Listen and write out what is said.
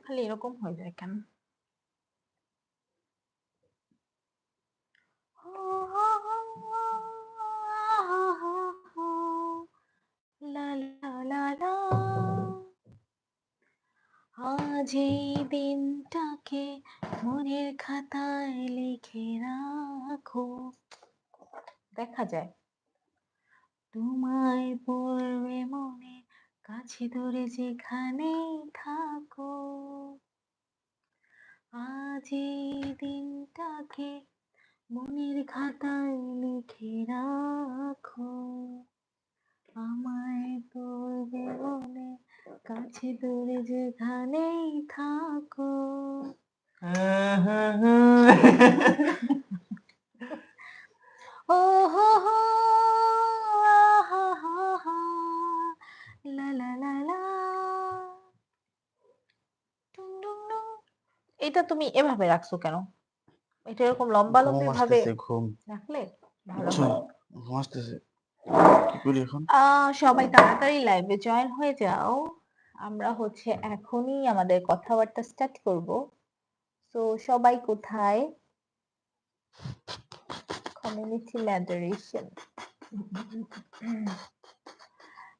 খালি এরকম হয়ে যায় কেন? লা লা লা লা। আজ এই দিনটাকে মনের খাতায় লিখে রাখো। দেখা যায় তোমায় পড়বে মনে, কাছে ধরে যেখানেই থাকো। আজ এই দিনটাকে মনের খাতায় লিখে রাখো। আমায় পড়বে মনে, কাছে ধরে যেখানেই থাকো। ও হো হো, আহা হা হা, লা লা লা লা, টুং টুং টুং। এটা তুমি এভাবে রাখছো কেন? এটা এরকম লম্বা ঘুম লম্বি ভাবে আসতেছে, ঘুম। রাখলে ভালো বুঝছো? হয়। ঘুম আসতেছে। কি করি এখন? সবাই তাড়াতাড়ি লাইভে জয়েন হয়ে যাও। আমরা হচ্ছে এখনই আমাদের কথাবার্তা স্টার্ট করব। তো সবাই কোথায়? Community moderation.